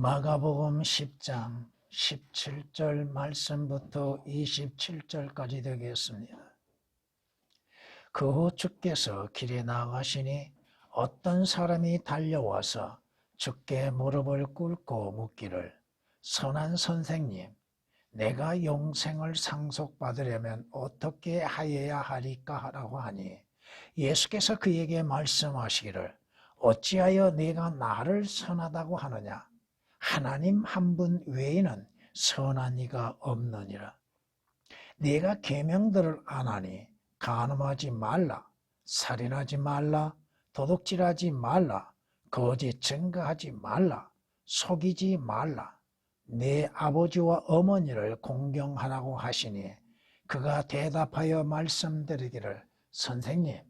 마가복음 10장 17절 말씀부터 27절까지 되겠습니다. 그 후 주께서 길에 나가시니 어떤 사람이 달려와서 주께 무릎을 꿇고 묻기를, 선한 선생님, 내가 영생을 상속받으려면 어떻게 하여야 하리까 하라고 하니, 예수께서 그에게 말씀하시기를, 어찌하여 네가 나를 선하다고 하느냐? 하나님 한 분 외에는 선한 이가 없느니라. 네가 계명들을 안 하니 간음하지 말라, 살인하지 말라, 도둑질하지 말라, 거짓 증거하지 말라, 속이지 말라, 내 아버지와 어머니를 공경하라고 하시니, 그가 대답하여 말씀드리기를, 선생님,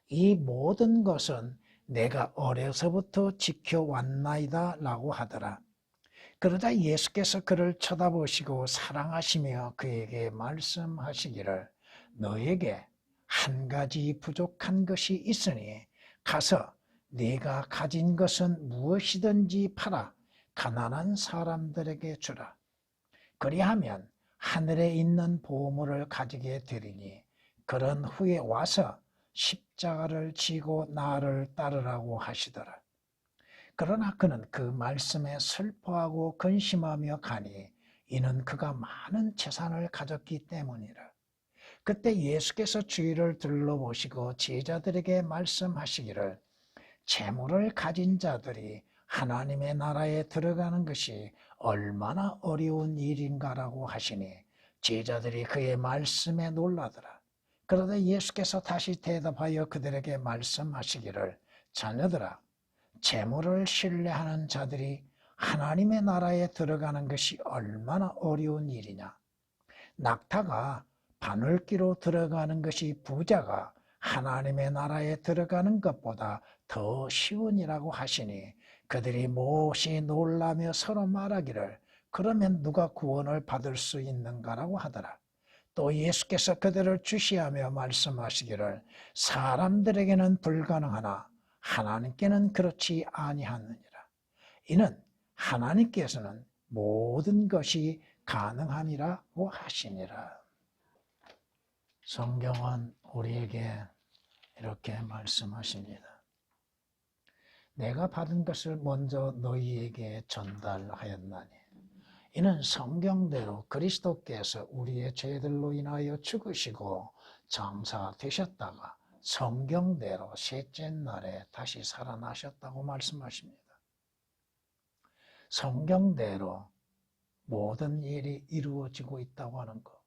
이 모든 것은 내가 어려서부터 지켜왔나이다 라고 하더라. 그러자 예수께서 그를 쳐다보시고 사랑하시며 그에게 말씀하시기를, 너에게 한 가지 부족한 것이 있으니 가서 네가 가진 것은 무엇이든지 팔아 가난한 사람들에게 주라. 그리하면 하늘에 있는 보물을 가지게 되리니 그런 후에 와서 십자가를 지고 나를 따르라고 하시더라. 그러나 그는 그 말씀에 슬퍼하고 근심하며 가니, 이는 그가 많은 재산을 가졌기 때문이라. 그때 예수께서 주위를 둘러보시고 제자들에게 말씀하시기를, 재물을 가진 자들이 하나님의 나라에 들어가는 것이 얼마나 어려운 일인가라고 하시니, 제자들이 그의 말씀에 놀라더라. 그러다 예수께서 다시 대답하여 그들에게 말씀하시기를, 자녀들아, 재물을 신뢰하는 자들이 하나님의 나라에 들어가는 것이 얼마나 어려운 일이냐. 낙타가 바늘기로 들어가는 것이 부자가 하나님의 나라에 들어가는 것보다 더 쉬운이라고 하시니, 그들이 몹시 놀라며 서로 말하기를, 그러면 누가 구원을 받을 수 있는가라고 하더라. 또 예수께서 그들을 주시하며 말씀하시기를, 사람들에게는 불가능하나 하나님께는 그렇지 아니하느니라. 이는 하나님께서는 모든 것이 가능함이라고 하시니라. 성경은 우리에게 이렇게 말씀하십니다. 내가 받은 것을 먼저 너희에게 전달하였나니, 이는 성경대로 그리스도께서 우리의 죄들로 인하여 죽으시고 장사되셨다가 성경대로 셋째 날에 다시 살아나셨다고 말씀하십니다. 성경대로 모든 일이 이루어지고 있다고 하는 것.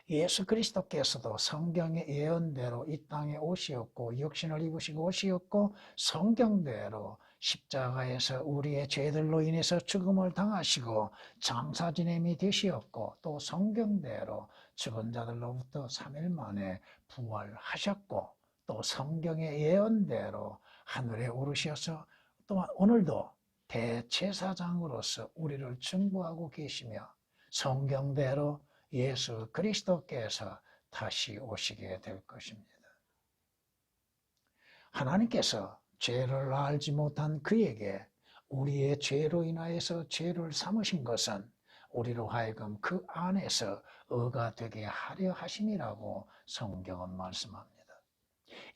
예수 그리스도께서도 성경의 예언대로 이 땅에 오시었고 육신을 입으시고 오시었고, 성경대로 십자가에서 우리의 죄들로 인해서 죽음을 당하시고 장사 지냄이 되시었고, 또 성경대로 죽은 자들로부터 3일 만에 부활하셨고, 또 성경의 예언대로 하늘에 오르셔서 또한 오늘도 대제사장으로서 우리를 중보하고 계시며, 성경대로 예수 그리스도께서 다시 오시게 될 것입니다. 하나님께서 죄를 알지 못한 그에게 우리의 죄로 인하여서 죄를 삼으신 것은 우리로 하여금 그 안에서 의가 되게 하려 하심이라고 성경은 말씀합니다.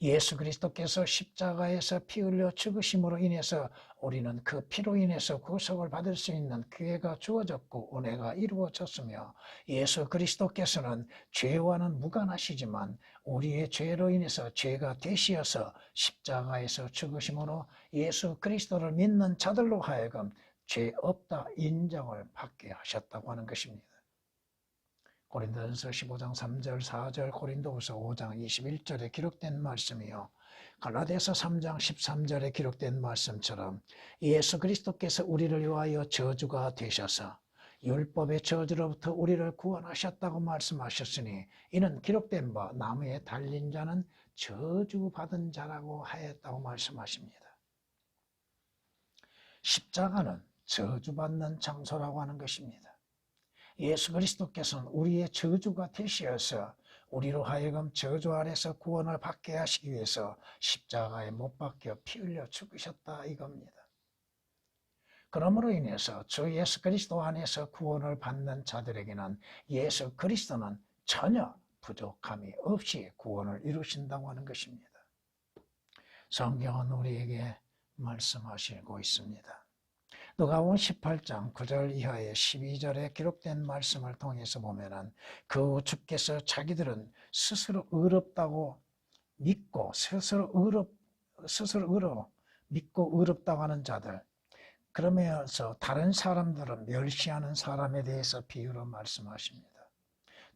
예수 그리스도께서 십자가에서 피 흘려 죽으심으로 인해서 우리는 그 피로 인해서 구속을 받을 수 있는 기회가 주어졌고 은혜가 이루어졌으며, 예수 그리스도께서는 죄와는 무관하시지만 우리의 죄로 인해서 죄가 되시어서 십자가에서 죽으심으로 예수 그리스도를 믿는 자들로 하여금 죄 없다 인정을 받게 하셨다고 하는 것입니다. 고린도전서 15장 3절 4절, 고린도후서 5장 21절에 기록된 말씀이요, 갈라디아서 3장 13절에 기록된 말씀처럼 예수 그리스도께서 우리를 위하여 저주가 되셔서 율법의 저주로부터 우리를 구원하셨다고 말씀하셨으니, 이는 기록된 바 나무에 달린 자는 저주받은 자라고 하였다고 말씀하십니다. 십자가는 저주받는 장소라고 하는 것입니다. 예수 그리스도께서는 우리의 저주가 되시어서 우리로 하여금 저주 아래서 구원을 받게 하시기 위해서 십자가에 못 박혀 피 흘려 죽으셨다 이겁니다. 그러므로 인해서 주 예수 그리스도 안에서 구원을 받는 자들에게는 예수 그리스도는 전혀 부족함이 없이 구원을 이루신다고 하는 것입니다. 성경은 우리에게 말씀하시고 있습니다. 누가복음 18장 9절 이하의 12절에 기록된 말씀을 통해서 보면은 그 주께서 자기들은 스스로 의롭다고 믿고 스스로 믿고 의롭다고 하는 자들, 그러면서 다른 사람들은 멸시하는 사람에 대해서 비유로 말씀하십니다.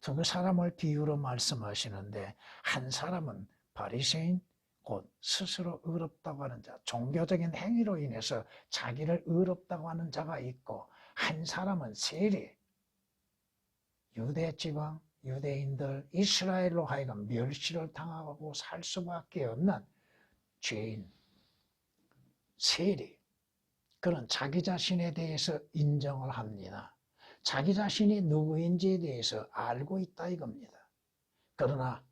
두 사람을 비유로 말씀하시는데 한 사람은 바리새인, 곧 스스로 의롭다고 하는 자, 종교적인 행위로 인해서 자기를 의롭다고 하는 자가 있고, 한 사람은 세리, 유대지방, 유대인들, 이스라엘로 하여금 멸시를 당하고 살 수밖에 없는 죄인, 세리, 그런 자기 자신에 대해서 인정을 합니다. 자기 자신이 누구인지에 대해서 알고 있다 이겁니다. 그러나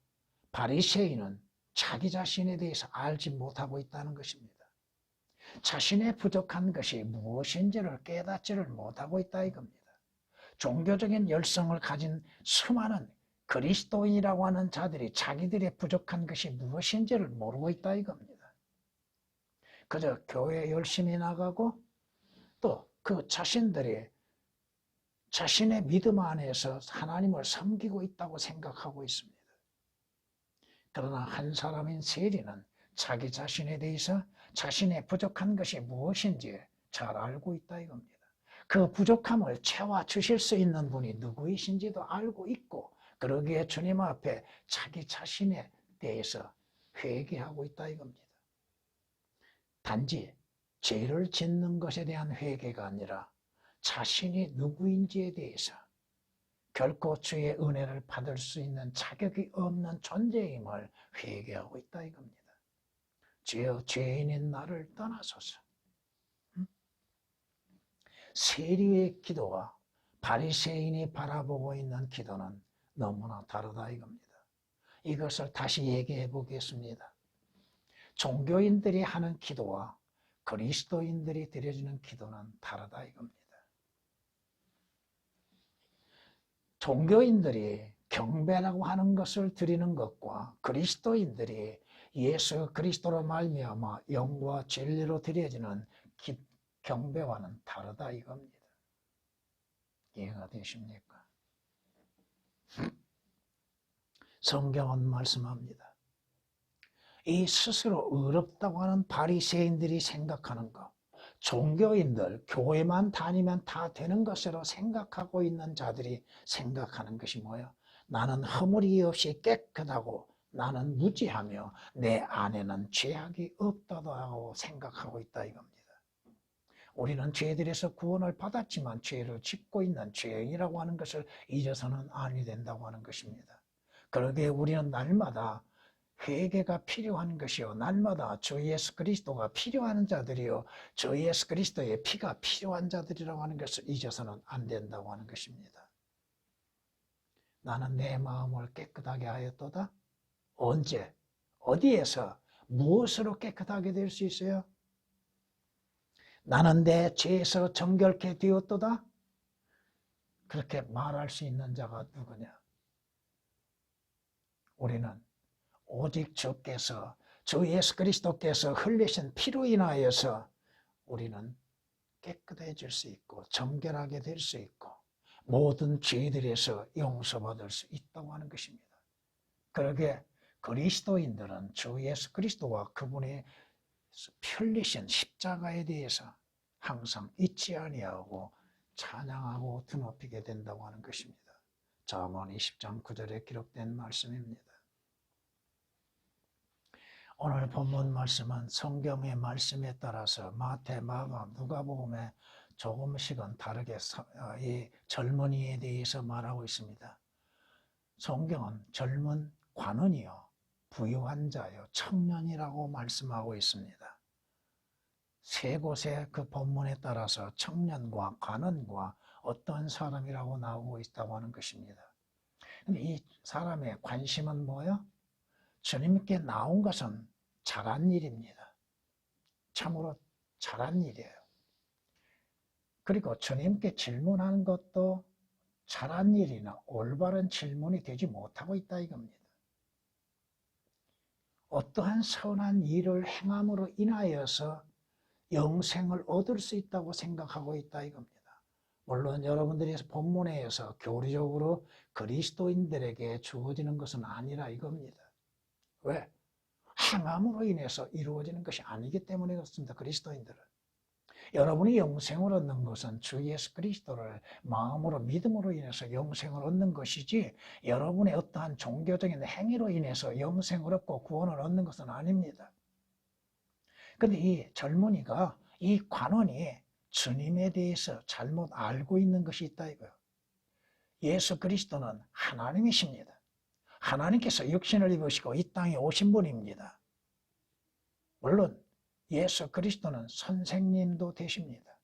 바리새인은 자기 자신에 대해서 알지 못하고 있다는 것입니다. 자신의 부족한 것이 무엇인지를 깨닫지를 못하고 있다 이겁니다. 종교적인 열성을 가진 수많은 그리스도인이라고 하는 자들이 자기들의 부족한 것이 무엇인지를 모르고 있다 이겁니다. 그저 교회 열심히 나가고 또 그 자신들이 자신의 믿음 안에서 하나님을 섬기고 있다고 생각하고 있습니다. 그러나 한 사람인 세리는 자기 자신에 대해서 자신의 부족한 것이 무엇인지 잘 알고 있다 이겁니다. 그 부족함을 채워주실 수 있는 분이 누구이신지도 알고 있고, 그러기에 주님 앞에 자기 자신에 대해서 회개하고 있다 이겁니다. 단지 죄를 짓는 것에 대한 회개가 아니라 자신이 누구인지에 대해서 결코 주의 은혜를 받을 수 있는 자격이 없는 존재임을 회개하고 있다 이겁니다. 주여, 죄인인 나를 떠나소서. 세리의 기도와 바리새인이 바라보고 있는 기도는 너무나 다르다 이겁니다. 이것을 다시 얘기해 보겠습니다. 종교인들이 하는 기도와 그리스도인들이 드려지는 기도는 다르다 이겁니다. 종교인들이 경배라고 하는 것을 드리는 것과 그리스도인들이 예수 그리스도로 말미암아 영과 진리로 드려지는 경배와는 다르다 이겁니다. 이해가 되십니까? 성경은 말씀합니다. 이 스스로 의롭다고 하는 바리새인들이 생각하는 것, 종교인들, 교회만 다니면 다 되는 것으로 생각하고 있는 자들이 생각하는 것이 뭐예요? 나는 허물이 없이 깨끗하고 나는 무지하며 내 안에는 죄악이 없다고 생각하고 있다 이겁니다. 우리는 죄들에서 구원을 받았지만 죄를 짓고 있는 죄인이라고 하는 것을 잊어서는 아니 된다고 하는 것입니다. 그러기에 우리는 날마다 회개가 필요한 것이요, 날마다 주 예수 그리스도가 필요한 자들이요, 주 예수 그리스도의 피가 필요한 자들이라고 하는 것을 잊어서는 안 된다고 하는 것입니다. 나는 내 마음을 깨끗하게 하였도다. 언제, 어디에서, 무엇으로 깨끗하게 될 수 있어요? 나는 내 죄에서 정결케 되었도다. 그렇게 말할 수 있는 자가 누구냐? 우리는 오직 주께서, 주 예수 그리스도께서 흘리신 피로 인하여서 우리는 깨끗해질 수 있고 정결하게 될 수 있고 모든 죄들에서 용서받을 수 있다고 하는 것입니다. 그러기에 그리스도인들은 주 예수 그리스도와 그분의 흘리신 십자가에 대해서 항상 잊지 아니하고 찬양하고 드높이게 된다고 하는 것입니다. 잠언 20장 9절에 기록된 말씀입니다. 오늘 본문 말씀은 성경의 말씀에 따라서 마태, 마가, 누가복음에 조금씩은 다르게 이 젊은이에 대해서 말하고 있습니다. 성경은 젊은 관원이요, 부유한 자요, 청년이라고 말씀하고 있습니다. 세 곳의 그 본문에 따라서 청년과 관원과 어떤 사람이라고 나오고 있다고 하는 것입니다. 근데 이 사람의 관심은 뭐예요? 주님께 나온 것은 잘한 일입니다. 참으로 잘한 일이에요. 그리고 주님께 질문하는 것도 잘한 일이나 올바른 질문이 되지 못하고 있다 이겁니다. 어떠한 선한 일을 행함으로 인하여서 영생을 얻을 수 있다고 생각하고 있다 이겁니다. 물론 여러분들이 본문에서 교리적으로 그리스도인들에게 주어지는 것은 아니라 이겁니다. 왜? 행함으로 인해서 이루어지는 것이 아니기 때문에 그렇습니다. 그리스도인들은. 여러분이 영생을 얻는 것은 주 예수 그리스도를 마음으로 믿음으로 인해서 영생을 얻는 것이지 여러분의 어떠한 종교적인 행위로 인해서 영생을 얻고 구원을 얻는 것은 아닙니다. 그런데 이 젊은이가 이 관원이 주님에 대해서 잘못 알고 있는 것이 있다 이거예요. 예수 그리스도는 하나님이십니다. 하나님께서 육신을 입으시고 이 땅에 오신 분입니다. 물론 예수 그리스도는 선생님도 되십니다.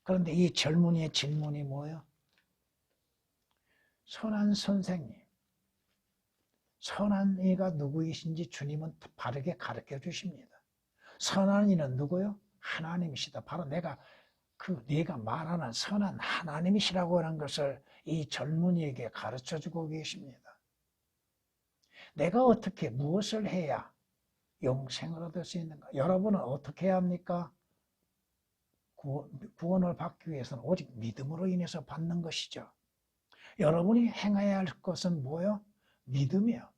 그런데 이 젊은이의 질문이 뭐예요? 선한 선생님, 선한 이가 누구이신지 주님은 바르게 가르쳐 주십니다. 선한 이는 누구요? 하나님이시다. 바로 내가 말하는 선한 하나님이시라고 하는 것을 이 젊은이에게 가르쳐 주고 계십니다. 내가 어떻게 무엇을 해야 영생을 얻을 수 있는가? 여러분은 어떻게 해야 합니까? 구원을 받기 위해서는 오직 믿음으로 인해서 받는 것이죠. 여러분이 행해야 할 것은 뭐예요? 믿음이요.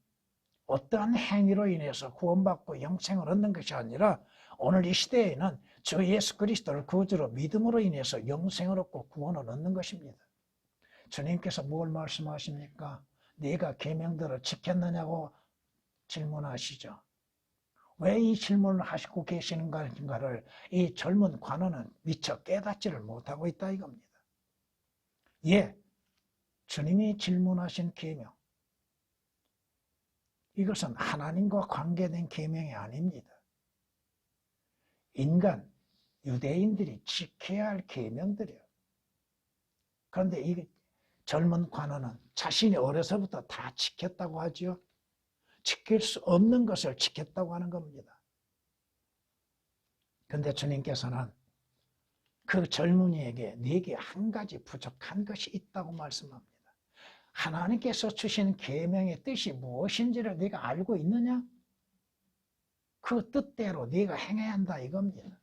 어떠한 행위로 인해서 구원받고 영생을 얻는 것이 아니라 오늘 이 시대에는 주 예수 그리스도를 구주로 믿음으로 인해서 영생을 얻고 구원을 얻는 것입니다. 주님께서 뭘 말씀하십니까? 네가 계명들을 지켰느냐고 질문하시죠. 왜 이 질문을 하시고 계시는가를 이 젊은 관원은 미처 깨닫지를 못하고 있다 이겁니다. 예, 주님이 질문하신 계명, 이것은 하나님과 관계된 계명이 아닙니다. 인간, 유대인들이 지켜야 할 계명들이에요. 그런데 이 젊은 관원은 자신이 어려서부터 다 지켰다고 하죠. 지킬 수 없는 것을 지켰다고 하는 겁니다. 그런데 주님께서는 그 젊은이에게 네게 한 가지 부족한 것이 있다고 말씀합니다. 하나님께서 주신 계명의 뜻이 무엇인지를 네가 알고 있느냐? 그 뜻대로 네가 행해야 한다 이겁니다.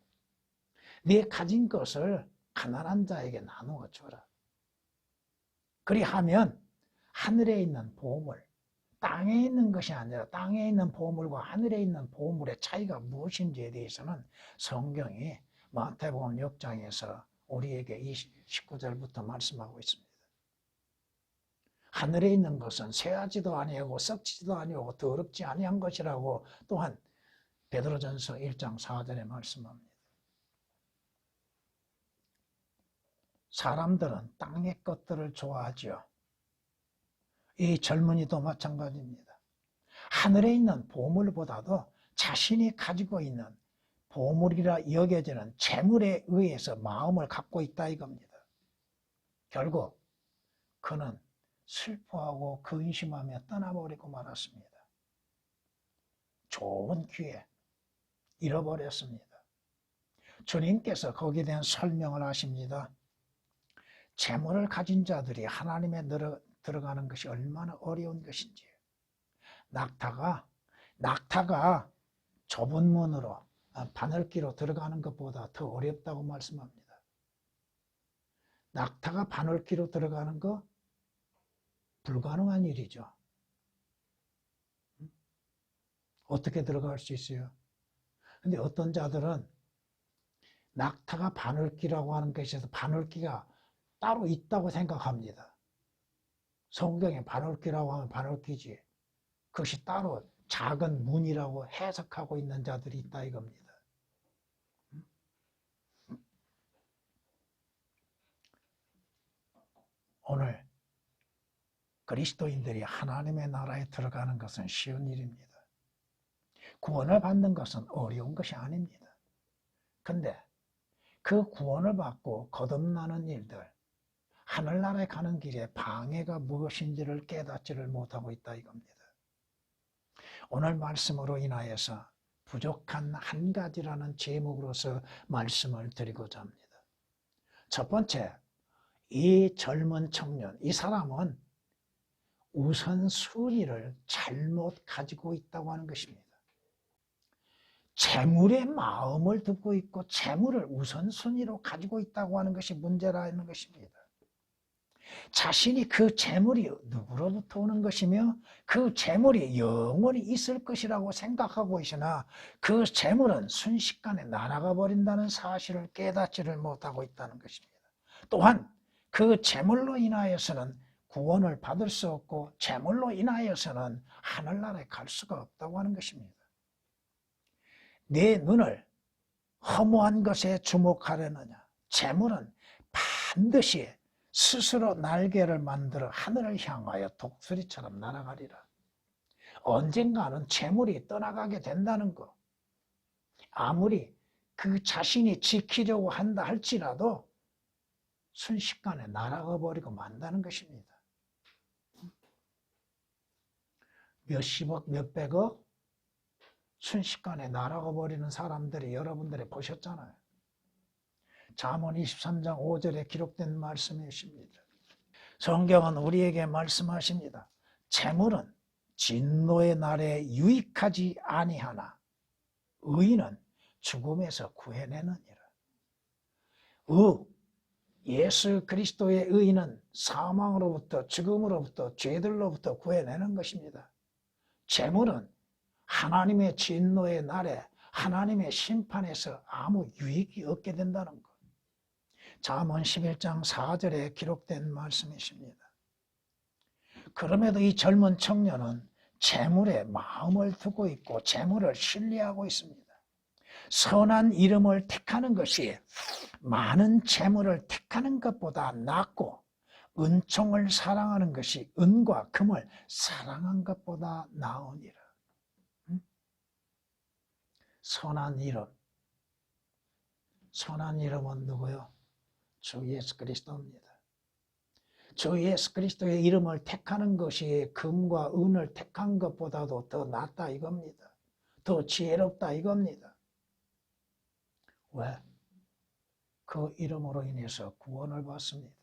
네 가진 것을 가난한 자에게 나누어 줘라. 그리하면 하늘에 있는 보물, 땅에 있는 것이 아니라 땅에 있는 보물과 하늘에 있는 보물의 차이가 무엇인지에 대해서는 성경이 마태복음 6장에서 우리에게 19절부터 말씀하고 있습니다. 하늘에 있는 것은 쇠하지도 아니하고 썩지도 아니하고 더럽지 아니한 것이라고 또한 베드로전서 1장 4절에 말씀합니다. 사람들은 땅의 것들을 좋아하죠. 이 젊은이도 마찬가지입니다. 하늘에 있는 보물보다도 자신이 가지고 있는 보물이라 여겨지는 재물에 의해서 마음을 갖고 있다 이겁니다. 결국 그는 슬퍼하고 근심하며 떠나버리고 말았습니다. 좋은 기회 잃어버렸습니다. 주님께서 거기에 대한 설명을 하십니다. 재물을 가진 자들이 하나님에 들어가는 것이 얼마나 어려운 것인지. 낙타가 좁은 문으로 바늘기로 들어가는 것보다 더 어렵다고 말씀합니다. 낙타가 바늘기로 들어가는 거 불가능한 일이죠. 어떻게 들어갈 수 있어요? 근데 어떤 자들은 낙타가 바늘기라고 하는 것에서 바늘기가 따로 있다고 생각합니다. 성경에 바늘기라고 하면 바늘기지 그것이 따로 작은 문이라고 해석하고 있는 자들이 있다 이겁니다. 오늘 그리스도인들이 하나님의 나라에 들어가는 것은 쉬운 일입니다. 구원을 받는 것은 어려운 것이 아닙니다. 근데 그 구원을 받고 거듭나는 일들, 하늘나라에 가는 길에 방해가 무엇인지를 깨닫지를 못하고 있다 이겁니다. 오늘 말씀으로 인하여서 부족한 한 가지라는 제목으로서 말씀을 드리고자 합니다. 첫 번째, 이 젊은 청년, 이 사람은 우선순위를 잘못 가지고 있다고 하는 것입니다. 재물의 마음을 두고 있고 재물을 우선순위로 가지고 있다고 하는 것이 문제라는 것입니다. 자신이 그 재물이 누구로부터 오는 것이며 그 재물이 영원히 있을 것이라고 생각하고 있으나 그 재물은 순식간에 날아가 버린다는 사실을 깨닫지를 못하고 있다는 것입니다. 또한 그 재물로 인하여서는 구원을 받을 수 없고 재물로 인하여서는 하늘나라에 갈 수가 없다고 하는 것입니다. 내 눈을 허무한 것에 주목하려느냐? 재물은 반드시 스스로 날개를 만들어 하늘을 향하여 독수리처럼 날아가리라. 언젠가는 재물이 떠나가게 된다는 것. 아무리 그 자신이 지키려고 한다 할지라도 순식간에 날아가 버리고 만다는 것입니다. 몇십억, 몇백억 순식간에 날아가 버리는 사람들이 여러분들이 보셨잖아요. 잠언 23장 5절에 기록된 말씀이십니다. 성경은 우리에게 말씀하십니다. 재물은 진노의 날에 유익하지 아니하나 의인은 죽음에서 구해내느니라. 예수 그리스도의 의인은 사망으로부터 죽음으로부터 죄들로부터 구해내는 것입니다. 재물은 하나님의 진노의 날에 하나님의 심판에서 아무 유익이 없게 된다는 것. 잠언 11장 4절에 기록된 말씀이십니다. 그럼에도 이 젊은 청년은 재물에 마음을 두고 있고 재물을 신뢰하고 있습니다. 선한 이름을 택하는 것이 많은 재물을 택하는 것보다 낫고 은총을 사랑하는 것이 은과 금을 사랑한 것보다 나으니라. 선한 이름. 선한 이름은 누구요? 주 예수 그리스도입니다. 주 예수 그리스도의 이름을 택하는 것이 금과 은을 택한 것보다도 더 낫다 이겁니다. 더 지혜롭다 이겁니다. 왜? 그 이름으로 인해서 구원을 받습니다.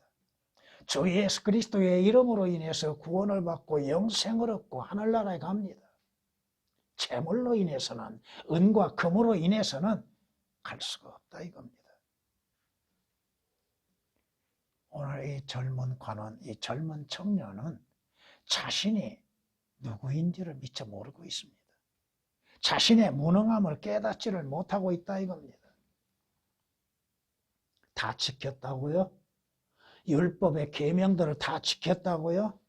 주 예수 그리스도의 이름으로 인해서 구원을 받고 영생을 얻고 하늘나라에 갑니다. 재물로 인해서는, 은과 금으로 인해서는 갈 수가 없다 이겁니다. 오늘 이 젊은 관원, 이 젊은 청년은 자신이 누구인지를 미처 모르고 있습니다. 자신의 무능함을 깨닫지를 못하고 있다 이겁니다. 다 지켰다고요? 율법의 계명들을 다 지켰다고요?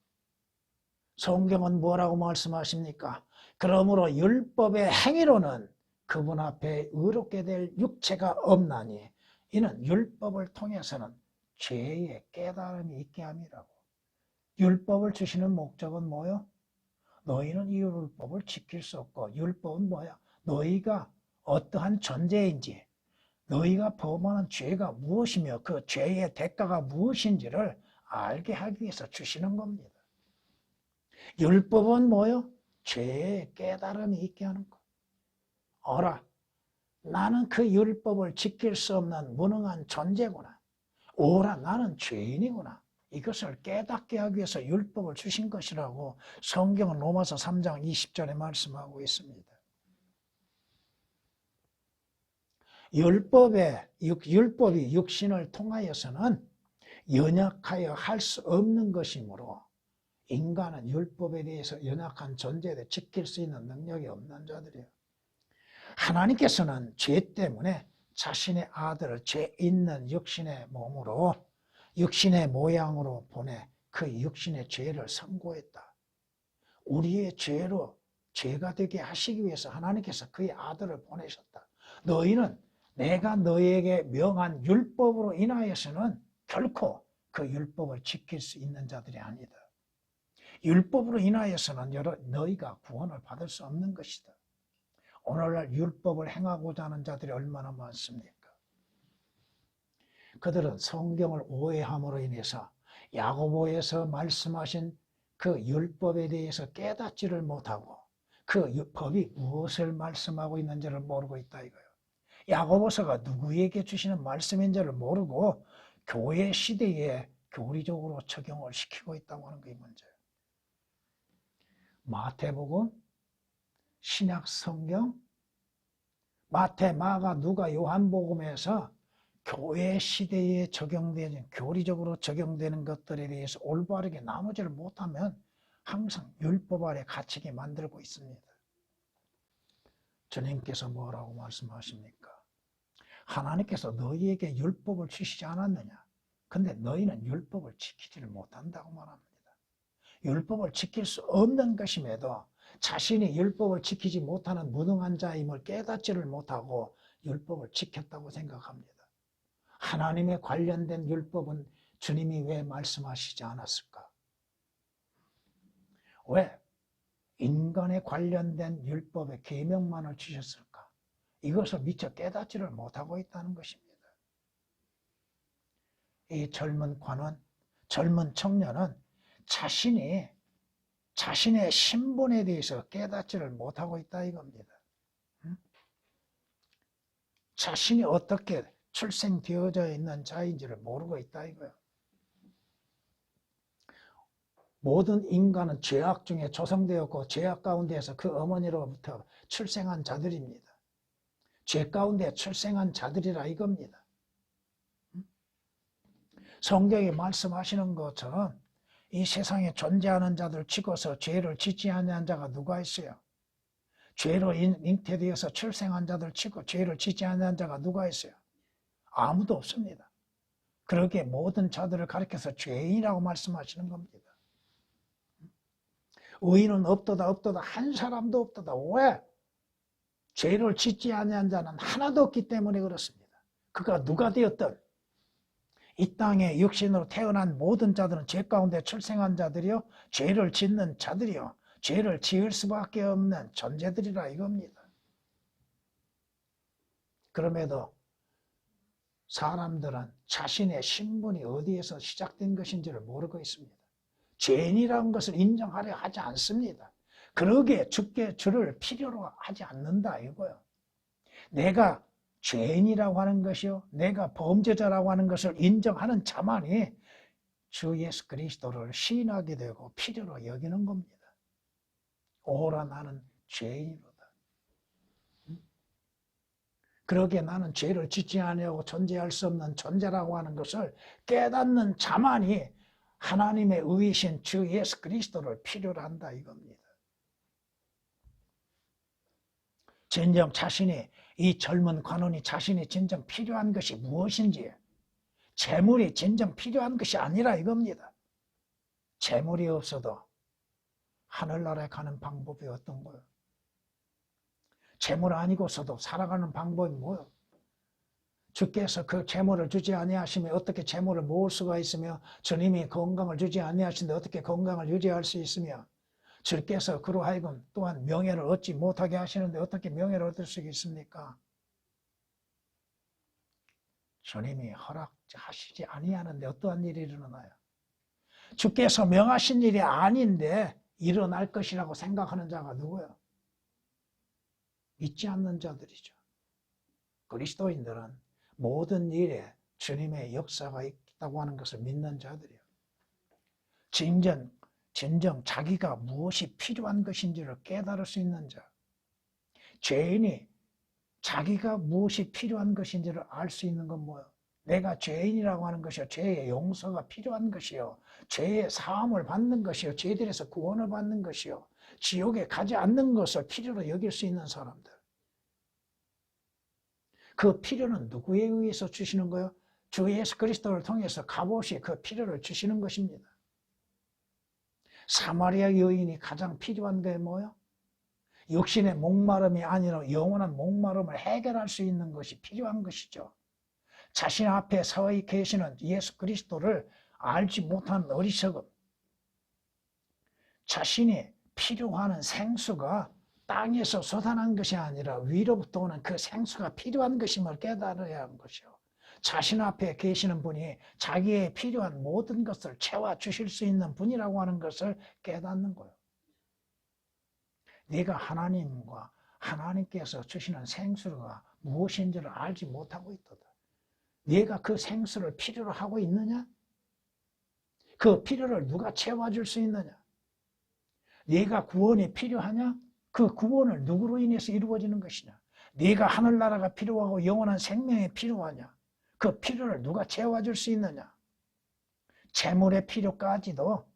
성경은 뭐라고 말씀하십니까? 그러므로 율법의 행위로는 그분 앞에 의롭게 될 육체가 없나니 이는 율법을 통해서는 죄의 깨달음이 있게 함이라고. 율법을 주시는 목적은 뭐요? 너희는 이 율법을 지킬 수 없고, 율법은 뭐야? 너희가 어떠한 존재인지, 너희가 범하는 죄가 무엇이며 그 죄의 대가가 무엇인지를 알게 하기 위해서 주시는 겁니다. 율법은 뭐요? 죄의 깨달음이 있게 하는 것. 어라, 나는 그 율법을 지킬 수 없는 무능한 존재구나. 오라, 나는 죄인이구나. 이것을 깨닫게 하기 위해서 율법을 주신 것이라고 성경은 로마서 3장 20절에 말씀하고 있습니다. 율법이 육신을 통하여서는 연약하여 할 수 없는 것이므로 인간은 율법에 대해서 연약한 존재에 지킬 수 있는 능력이 없는 자들이에요. 하나님께서는 죄 때문에 자신의 아들을 죄 있는 육신의 몸으로, 육신의 모양으로 보내 그 육신의 죄를 선고했다. 우리의 죄로 죄가 되게 하시기 위해서 하나님께서 그의 아들을 보내셨다. 너희는 내가 너희에게 명한 율법으로 인하여서는 결코 그 율법을 지킬 수 있는 자들이 아니다. 율법으로 인하여서는 너희가 구원을 받을 수 없는 것이다. 오늘날 율법을 행하고자 하는 자들이 얼마나 많습니까? 그들은 성경을 오해함으로 인해서 야고보에서 말씀하신 그 율법에 대해서 깨닫지를 못하고 그 법이 무엇을 말씀하고 있는지를 모르고 있다 이거예요. 야고보서가 누구에게 주시는 말씀인지를 모르고 교회 시대에 교리적으로 적용을 시키고 있다고 하는 게 문제예요. 마태복음, 신약 성경, 마태, 마가, 누가, 요한복음에서 교회 시대에 적용되는, 교리적으로 적용되는 것들에 대해서 올바르게 나누지를 못하면 항상 율법 아래 갇히게 만들고 있습니다. 주님께서 뭐라고 말씀하십니까? 하나님께서 너희에게 율법을 주시지 않았느냐? 근데 너희는 율법을 지키지를 못한다고 말합니다. 율법을 지킬 수 없는 것임에도 자신이 율법을 지키지 못하는 무능한 자임을 깨닫지를 못하고 율법을 지켰다고 생각합니다. 하나님에 관련된 율법은 주님이 왜 말씀하시지 않았을까? 왜 인간에 관련된 율법의 계명만을 주셨을까? 이것을 미처 깨닫지를 못하고 있다는 것입니다. 이 젊은 관원, 젊은 청년은 자신의 신분에 대해서 깨닫지를 못하고 있다 이겁니다. 자신이 어떻게 출생되어져 있는 자인지를 모르고 있다 이거예요. 모든 인간은 죄악 중에 조성되었고 죄악 가운데에서 그 어머니로부터 출생한 자들입니다. 죄 가운데 출생한 자들이라 이겁니다. 성경이 말씀하시는 것처럼 이 세상에 존재하는 자들 치고서 죄를 짓지 않는 자가 누가 있어요? 죄로 잉태되어서 출생한 자들 치고 죄를 짓지 않는 자가 누가 있어요? 아무도 없습니다. 그렇게 모든 자들을 가리켜서 죄인이라고 말씀하시는 겁니다. 의인은 없도다 없도다 한 사람도 없도다. 왜? 죄를 짓지 않는 자는 하나도 없기 때문에 그렇습니다. 그가 누가 되었든 이 땅에 육신으로 태어난 모든 자들은 죄 가운데 출생한 자들이요 죄를 짓는 자들이요 죄를 지을 수밖에 없는 존재들이라 이겁니다. 그럼에도 사람들은 자신의 신분이 어디에서 시작된 것인지를 모르고 있습니다. 죄인이라는 것을 인정하려 하지 않습니다. 그러기에 주를 필요로 하지 않는다 이거예요. 내가 죄인이라고 하는 것이요 내가 범죄자라고 하는 것을 인정하는 자만이 주 예수 그리스도를 시인하게 되고 필요로 여기는 겁니다. 오라 나는 죄인이로다. 그러기에 나는 죄를 짓지 아니하고 존재할 수 없는 존재라고 하는 것을 깨닫는 자만이 하나님의 의이신 주 예수 그리스도를 필요로 한다 이겁니다. 진정 이 젊은 관원이 자신이 진정 필요한 것이 무엇인지 재물이 진정 필요한 것이 아니라 이겁니다. 재물이 없어도 하늘나라에 가는 방법이 어떤 거예요? 재물 아니고서도 살아가는 방법이 뭐예요? 주께서 그 재물을 주지 아니하시면 어떻게 재물을 모을 수가 있으며 주님이 건강을 주지 아니하시는데 어떻게 건강을 유지할 수 있으며 주께서 그로 하여금 또한 명예를 얻지 못하게 하시는데 어떻게 명예를 얻을 수 있습니까? 주님이 허락하시지 아니하는데 어떠한 일이 일어나요? 주께서 명하신 일이 아닌데 일어날 것이라고 생각하는 자가 누구예요? 믿지 않는 자들이죠. 그리스도인들은 모든 일에 주님의 역사가 있다고 하는 것을 믿는 자들이에요. 진정 자기가 무엇이 필요한 것인지를 깨달을 수 있는 자. 죄인이 자기가 무엇이 필요한 것인지를 알 수 있는 건 뭐예요? 내가 죄인이라고 하는 것이요 죄의 용서가 필요한 것이요 죄의 사함을 받는 것이요 죄들에서 구원을 받는 것이요 지옥에 가지 않는 것을 필요로 여길 수 있는 사람들. 그 필요는 누구에 의해서 주시는 거예요? 주 예수 그리스도를 통해서 값없이 그 필요를 주시는 것입니다. 사마리아 여인이 가장 필요한 게 뭐예요? 육신의 목마름이 아니라 영원한 목마름을 해결할 수 있는 것이 필요한 것이죠. 자신 앞에 서 계시는 예수 그리스도를 알지 못한 어리석음, 자신이 필요하는 생수가 땅에서 솟아난 것이 아니라 위로부터 오는 그 생수가 필요한 것임을 깨달아야 하는 것이요. 자신 앞에 계시는 분이 자기의 필요한 모든 것을 채워주실 수 있는 분이라고 하는 것을 깨닫는 거예요. 네가 하나님과 하나님께서 주시는 생수가 무엇인지를 알지 못하고 있도다. 네가 그 생수를 필요로 하고 있느냐? 그 필요를 누가 채워줄 수 있느냐? 네가 구원이 필요하냐? 그 구원을 누구로 인해서 이루어지는 것이냐? 네가 하늘나라가 필요하고 영원한 생명이 필요하냐? 그 필요를 누가 채워줄 수 있느냐? 재물의 필요까지도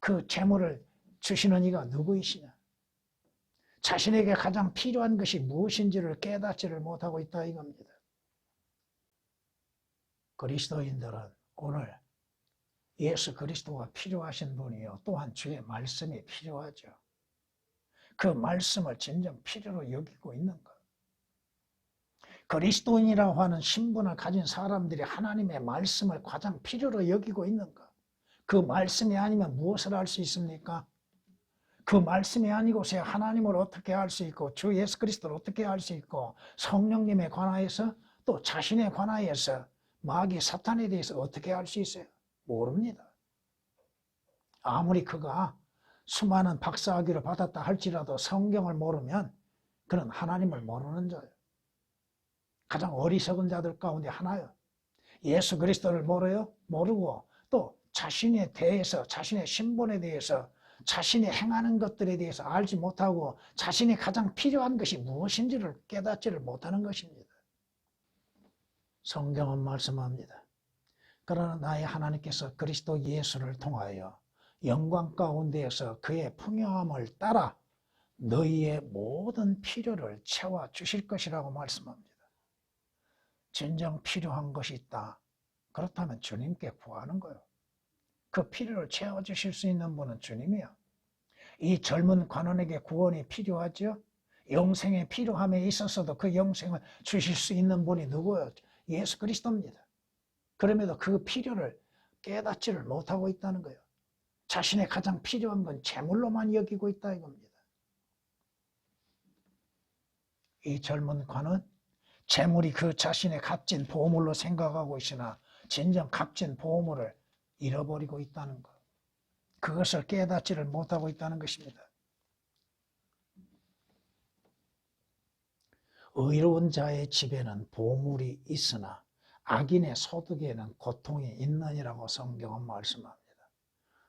그 재물을 주시는 이가 누구이시냐? 자신에게 가장 필요한 것이 무엇인지를 깨닫지를 못하고 있다 이겁니다. 그리스도인들은 오늘 예수 그리스도가 필요하신 분이요. 또한 주의 말씀이 필요하죠. 그 말씀을 진정 필요로 여기고 있는 것. 그리스도인이라고 하는 신분을 가진 사람들이 하나님의 말씀을 가장 필요로 여기고 있는 것. 그 말씀이 아니면 무엇을 할 수 있습니까? 그 말씀이 아니고서 하나님을 어떻게 알 수 있고 주 예수 그리스도를 어떻게 알 수 있고 성령님에 관하여서 또 자신에 관하여서 마귀 사탄에 대해서 어떻게 알 수 있어요? 모릅니다. 아무리 그가 수많은 박사학위를 받았다 할지라도 성경을 모르면 그는 하나님을 모르는 자예요. 가장 어리석은 자들 가운데 하나요. 예수 그리스도를 모르요? 모르고 또 자신에 대해서 자신의 신분에 대해서 자신이 행하는 것들에 대해서 알지 못하고 자신이 가장 필요한 것이 무엇인지를 깨닫지를 못하는 것입니다. 성경은 말씀합니다. 그러나 나의 하나님께서 그리스도 예수를 통하여 영광 가운데에서 그의 풍요함을 따라 너희의 모든 필요를 채워주실 것이라고 말씀합니다. 진정 필요한 것이 있다. 그렇다면 주님께 구하는 거예요. 그 필요를 채워주실 수 있는 분은 주님이야. 이 젊은 관원에게 구원이 필요하죠. 영생의 필요함에 있어서도 그 영생을 주실 수 있는 분이 누구예요? 예수 그리스도입니다. 그럼에도 그 필요를 깨닫지를 못하고 있다는 거예요. 자신의 가장 필요한 건 재물로만 여기고 있다 이겁니다. 이 젊은 관은 재물이 그 자신의 값진 보물로 생각하고 있으나 진정 값진 보물을 잃어버리고 있다는 것. 그것을 깨닫지를 못하고 있다는 것입니다. 의로운 자의 집에는 보물이 있으나 악인의 소득에는 고통이 있느니라고 성경은 말씀합니다.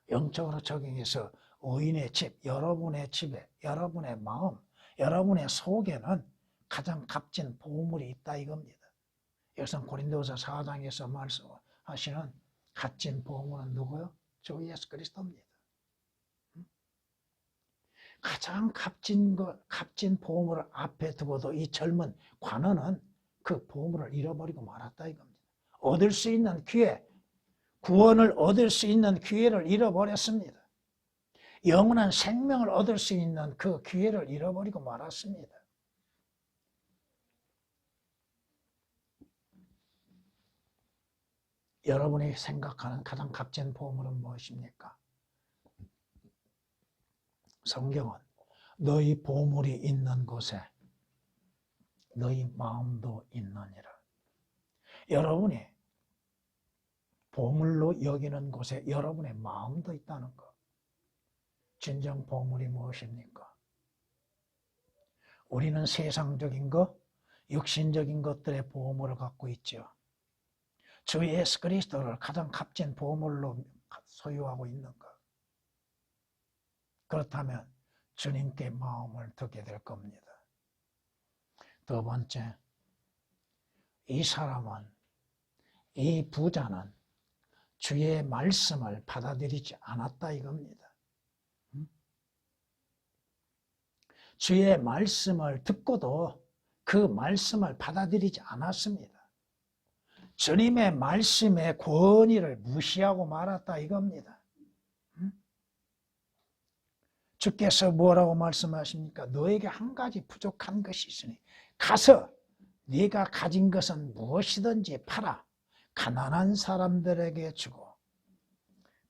영적으로 적용해서 의인의 집, 여러분의 집에, 여러분의 마음, 여러분의 속에는 가장 값진 보물이 있다 이겁니다. 여기서 고린도서 4장에서 말씀하시는 값진 보물은 누구요? 주 예수 그리스도입니다. 가장 값진 보물을 앞에 두고도 이 젊은 관원은 그 보물을 잃어버리고 말았다 이겁니다. 얻을 수 있는 기회, 구원을 얻을 수 있는 기회를 잃어버렸습니다. 영원한 생명을 얻을 수 있는 그 기회를 잃어버리고 말았습니다. 여러분이 생각하는 가장 값진 보물은 무엇입니까? 성경은 너희 보물이 있는 곳에 너희 마음도 있느니라. 여러분이 보물로 여기는 곳에 여러분의 마음도 있다는 것. 진정 보물이 무엇입니까? 우리는 세상적인 것, 육신적인 것들의 보물을 갖고 있죠. 주 예수 그리스도를 가장 값진 보물로 소유하고 있는 것. 그렇다면 주님께 마음을 두게 될 겁니다. 두 번째, 이 사람은, 이 부자는 주의 말씀을 받아들이지 않았다 이겁니다. 주의 말씀을 듣고도 그 말씀을 받아들이지 않았습니다. 주님의 말씀의 권위를 무시하고 말았다 이겁니다. 주께서 뭐라고 말씀하십니까? 너에게 한 가지 부족한 것이 있으니 가서 네가 가진 것은 무엇이든지 팔아 가난한 사람들에게 주고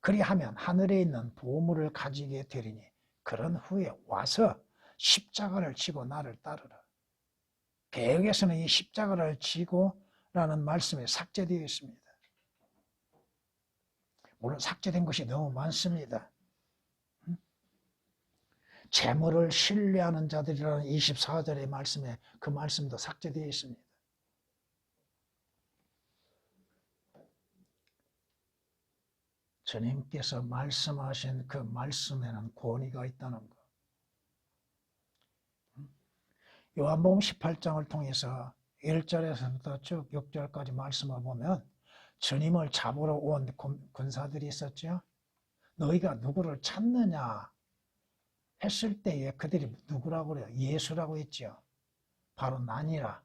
그리하면 하늘에 있는 보물을 가지게 되리니 그런 후에 와서 십자가를 지고 나를 따르라. 개역에서는 이 십자가를 지고 라는 말씀이 삭제되어 있습니다. 물론 삭제된 것이 너무 많습니다. 재물을 신뢰하는 자들이라는 24절의 말씀에 그 말씀도 삭제되어 있습니다. 주님께서 말씀하신 그 말씀에는 권위가 있다는 것. 요한복음 18장을 통해서 1절에서부터 쭉 6절까지 말씀을 보면 주님을 잡으러 온 군사들이 있었죠. 너희가 누구를 찾느냐 했을 때에 그들이 누구라고 그래요? 예수라고 했죠. 바로 나니라.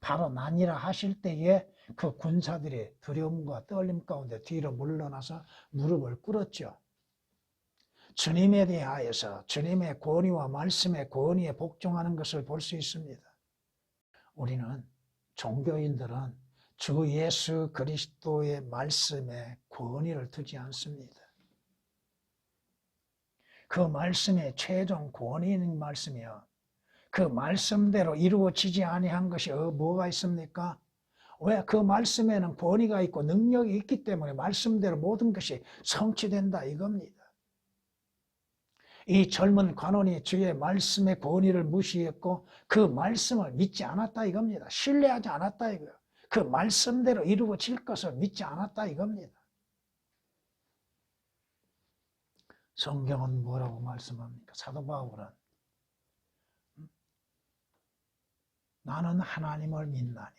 바로 나니라 하실 때에 그 군사들이 두려움과 떨림 가운데 뒤로 물러나서 무릎을 꿇었죠. 주님에 대하여서 주님의 권위와 말씀의 권위에 복종하는 것을 볼 수 있습니다. 우리는 종교인들은 주 예수 그리스도의 말씀에 권위를 두지 않습니다. 그 말씀의 최종 권위인 말씀이요. 그 말씀대로 이루어지지 아니한 것이 뭐가 있습니까? 왜? 그 말씀에는 권위가 있고 능력이 있기 때문에 말씀대로 모든 것이 성취된다 이겁니다. 이 젊은 관원이 주의 말씀의 권위를 무시했고 그 말씀을 믿지 않았다 이겁니다. 신뢰하지 않았다 이거예요. 그 말씀대로 이루어질 것을 믿지 않았다 이겁니다. 성경은 뭐라고 말씀합니까? 사도 바울은 나는 하나님을 믿나니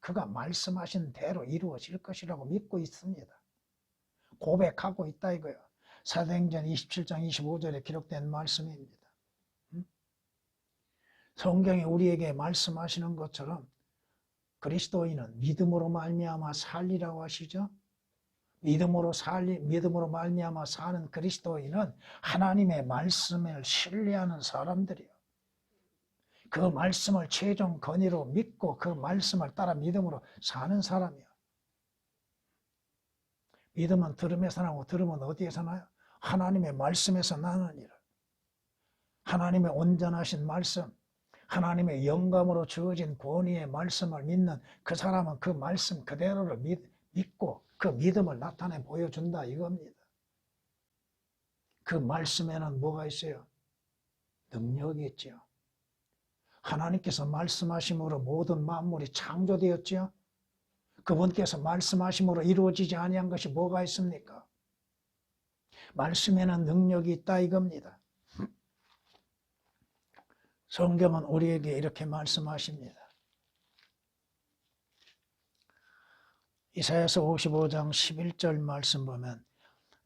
그가 말씀하신 대로 이루어질 것이라고 믿고 있습니다. 고백하고 있다 이거예요. 사도행전 27장 25절에 기록된 말씀입니다. 성경이 우리에게 말씀하시는 것처럼 그리스도인은 믿음으로 말미암아 살리라고 하시죠. 믿음으로 말미암아 사는 그리스도인은 하나님의 말씀을 신뢰하는 사람들이요. 그 말씀을 최종 권위로 믿고 그 말씀을 따라 믿음으로 사는 사람이요. 믿음은 들음에서 나고 들음은 어디에서 나요? 하나님의 말씀에서 나느니라. 하나님의 온전하신 말씀, 하나님의 영감으로 주어진 권위의 말씀을 믿는 그 사람은 그 말씀 그대로를 믿고 그 믿음을 나타내 보여준다 이겁니다. 그 말씀에는 뭐가 있어요? 능력이 있죠. 하나님께서 말씀하심으로 모든 만물이 창조되었죠. 그분께서 말씀하심으로 이루어지지 아니한 것이 뭐가 있습니까? 말씀에는 능력이 있다 이겁니다. 성경은 우리에게 이렇게 말씀하십니다. 이사야서 55장 11절 말씀 보면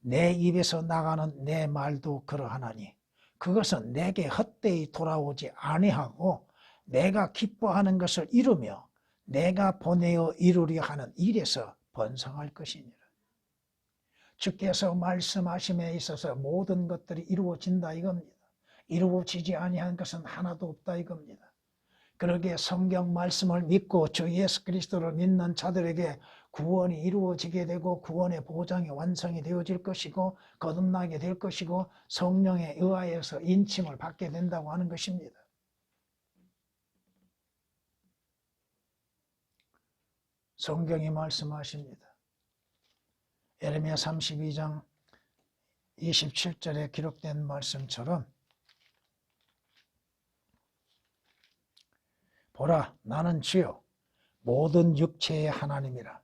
내 입에서 나가는 내 말도 그러하나니 그것은 내게 헛되이 돌아오지 아니하고 내가 기뻐하는 것을 이루며 내가 보내어 이루려 하는 일에서 번성할 것이니라. 주께서 말씀하심에 있어서 모든 것들이 이루어진다 이겁니다. 이루어지지 아니한 것은 하나도 없다 이겁니다. 그러기에 성경 말씀을 믿고 주 예수 그리스도를 믿는 자들에게 구원이 이루어지게 되고 구원의 보장이 완성이 되어질 것이고 거듭나게 될 것이고 성령에 의하여서 인침을 받게 된다고 하는 것입니다. 성경이 말씀하십니다. 예레미야 32장 27절에 기록된 말씀처럼 보라 나는 주요 모든 육체의 하나님이라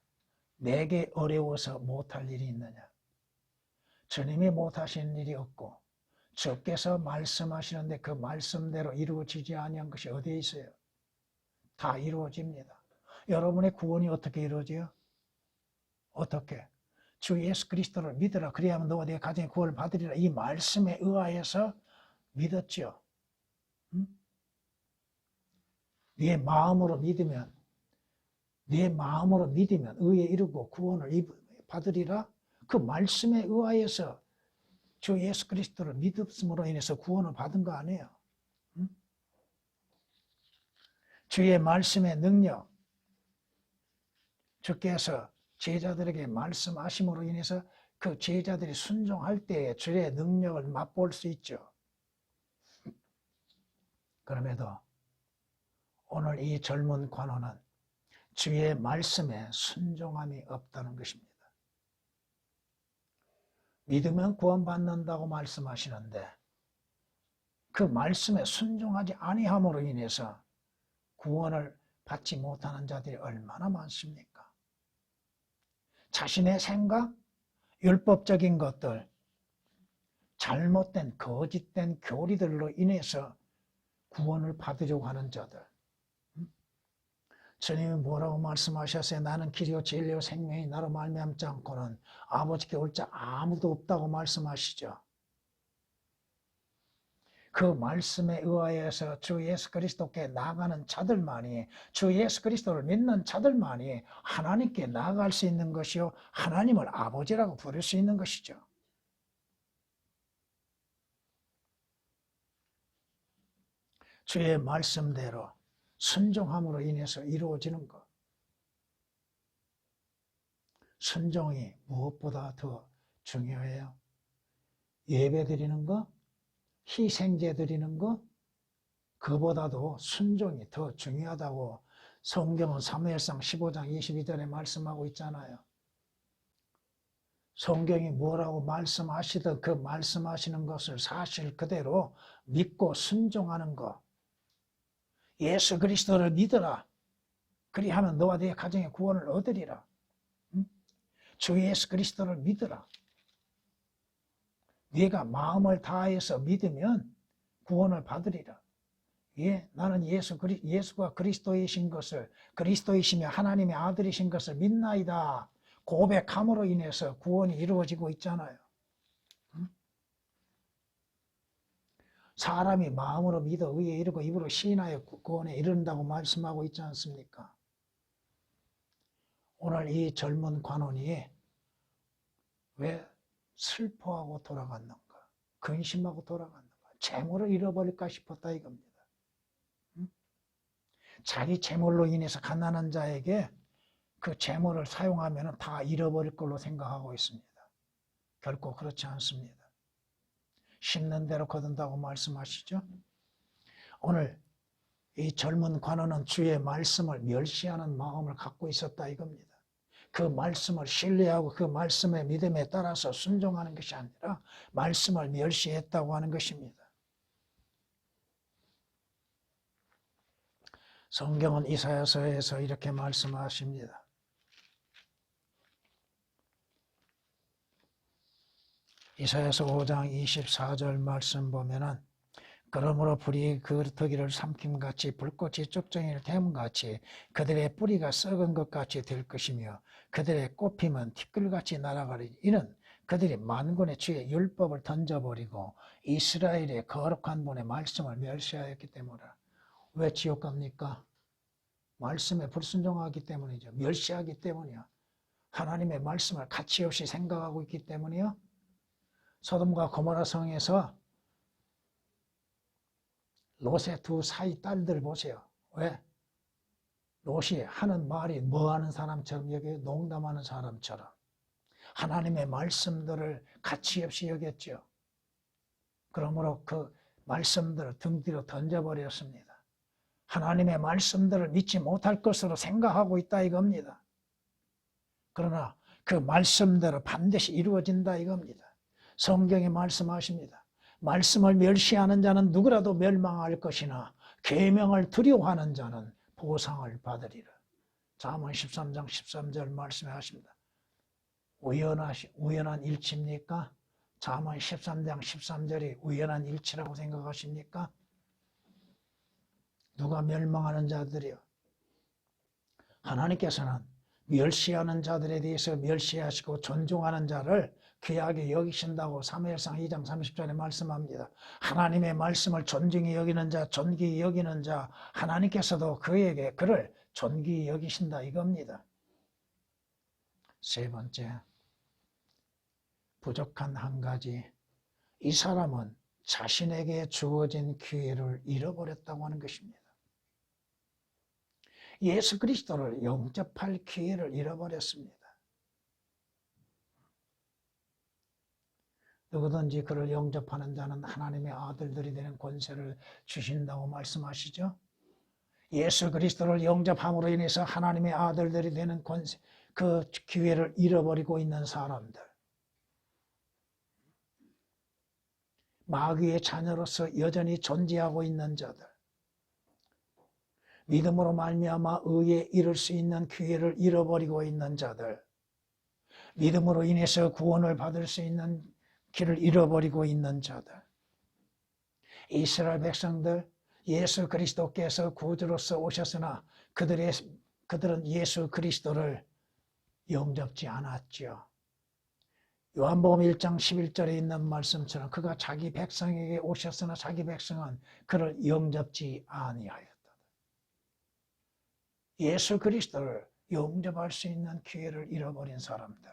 내게 어려워서 못할 일이 있느냐. 주님이 못하시는 일이 없고 주께서 말씀하시는데 그 말씀대로 이루어지지 아니한 것이 어디에 있어요? 다 이루어집니다. 여러분의 구원이 어떻게 이루어져요? 어떻게? 주 예수 그리스도를 믿으라. 그래야만 너와 내 가정의 구원을 받으리라. 이 말씀에 의하여서 믿었죠. 네 마음으로 믿으면 의에 이르고 구원을 받으리라. 그 말씀에 의하여서 주 예수 그리스도를 믿음으로 인해서 구원을 받은 거 아니에요. 주의 말씀의 능력, 주께서 제자들에게 말씀하심으로 인해서 그 제자들이 순종할 때에 주의 능력을 맛볼 수 있죠. 그럼에도 오늘 이 젊은 관원은 주의 말씀에 순종함이 없다는 것입니다. 믿으면 구원받는다고 말씀하시는데 그 말씀에 순종하지 아니함으로 인해서 구원을 받지 못하는 자들이 얼마나 많습니까? 자신의 생각, 율법적인 것들, 잘못된 거짓된 교리들로 인해서 구원을 받으려고 하는 자들. 주님이 뭐라고 말씀하셨어요? 나는 길이요 진리요 생명이 나로 말미암지 않고는 아버지께 올 자 아무도 없다고 말씀하시죠. 그 말씀에 의하여서 주 예수 그리스도께 나아가는 자들만이, 주 예수 그리스도를 믿는 자들만이 하나님께 나아갈 수 있는 것이요 하나님을 아버지라고 부를 수 있는 것이죠. 주의 말씀대로 순종함으로 인해서 이루어지는 것. 순종이 무엇보다 더 중요해요. 예배 드리는 것, 희생제 드리는 것, 그보다도 순종이 더 중요하다고 성경은 사무엘상 15장 22절에 말씀하고 있잖아요. 성경이 뭐라고 말씀하시든 그 말씀하시는 것을 사실 그대로 믿고 순종하는 것. 예수 그리스도를 믿어라. 그리하면 너와 네 가정의 구원을 얻으리라. 주 예수 그리스도를 믿어라. 네가 마음을 다해서 믿으면 구원을 받으리라. 예, 나는 예수가 그리스도이신 것을, 그리스도이시며 하나님의 아들이신 것을 믿나이다. 고백함으로 인해서 구원이 이루어지고 있잖아요. 사람이 마음으로 믿어 의에 이르고 입으로 시인하여 구원에 이른다고 말씀하고 있지 않습니까? 오늘 이 젊은 관원이 왜 슬퍼하고 돌아갔는가? 근심하고 돌아갔는가? 재물을 잃어버릴까 싶었다 이겁니다. 자기 재물로 인해서 가난한 자에게 그 재물을 사용하면 다 잃어버릴 걸로 생각하고 있습니다. 결코 그렇지 않습니다. 심는 대로 거둔다고 말씀하시죠. 오늘 이 젊은 관원은 주의 말씀을 멸시하는 마음을 갖고 있었다 이겁니다. 그 말씀을 신뢰하고 그 말씀의 믿음에 따라서 순종하는 것이 아니라 말씀을 멸시했다고 하는 것입니다. 성경은 이사야서에서 이렇게 말씀하십니다. 이사야서 5장 24절 말씀 보면은 그러므로 불이 그르터기를 삼킴같이 불꽃이 쭉정이를 태움같이 그들의 뿌리가 썩은 것 같이 될 것이며 그들의 꽃피면 티끌같이 날아가리니 이는 그들이 만군의 주의 율법을 던져버리고 이스라엘의 거룩한 분의 말씀을 멸시하였기 때문이라. 왜 지옥 갑니까? 말씀에 불순종하기 때문이죠. 멸시하기 때문이야. 하나님의 말씀을 가치 없이 생각하고 있기 때문이요. 소돔과 고모라 성에서 롯의 두 사이 딸들 보세요. 왜? 롯이 하는 말이 뭐하는 사람처럼 여겨요? 농담하는 사람처럼. 하나님의 말씀들을 가치 없이 여겼죠. 그러므로 그 말씀들을 등 뒤로 던져버렸습니다. 하나님의 말씀들을 믿지 못할 것으로 생각하고 있다 이겁니다. 그러나 그 말씀대로 반드시 이루어진다 이겁니다. 성경에 말씀하십니다. 말씀을 멸시하는 자는 누구라도 멸망할 것이나 계명을 두려워하는 자는 보상을 받으리라. 잠언 13장 13절 말씀에 하십니다. 우연한 일치입니까? 잠언 13장 13절이 우연한 일치라고 생각하십니까? 누가 멸망하는 자들이요? 하나님께서는 멸시하는 자들에 대해서 멸시하시고 존중하는 자를 귀하게 여기신다고 사무엘상 2장 30절에 말씀합니다. 하나님의 말씀을 존중히 여기는 자, 존귀히 여기는 자, 하나님께서도 그를 존귀히 여기신다 이겁니다. 세 번째, 부족한 한 가지. 이 사람은 자신에게 주어진 기회를 잃어버렸다고 하는 것입니다. 예수 그리스도를 영접할 기회를 잃어버렸습니다. 누구든지 그를 영접하는 자는 하나님의 아들들이 되는 권세를 주신다고 말씀하시죠. 예수 그리스도를 영접함으로 인해서 하나님의 아들들이 되는 권세, 그 기회를 잃어버리고 있는 사람들. 마귀의 자녀로서 여전히 존재하고 있는 자들, 믿음으로 말미암아 의에 이를 수 있는 기회를 잃어버리고 있는 자들, 믿음으로 인해서 구원을 받을 수 있는 길을 잃어버리고 있는 자들, 이스라엘 백성들, 예수 그리스도께서 구주로서 오셨으나 그들은 예수 그리스도를 영접지 않았죠. 요한복음 1장 11절에 있는 말씀처럼 그가 자기 백성에게 오셨으나 자기 백성은 그를 영접지 아니하였다. 예수 그리스도를 영접할 수 있는 기회를 잃어버린 사람들,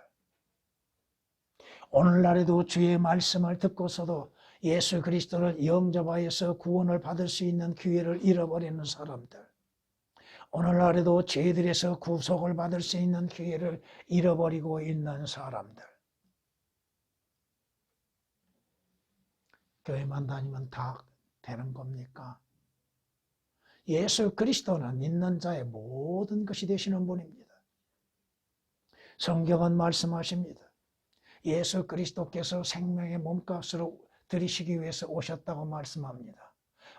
오늘날에도 주의 말씀을 듣고서도 예수 그리스도를 영접하여서 구원을 받을 수 있는 기회를 잃어버리는 사람들, 오늘날에도 죄들에서 구속을 받을 수 있는 기회를 잃어버리고 있는 사람들, 교회만 다니면 다 되는 겁니까? 예수 그리스도는 믿는 자의 모든 것이 되시는 분입니다. 성경은 말씀하십니다. 예수 그리스도께서 생명의 몸값으로 드리시기 위해서 오셨다고 말씀합니다.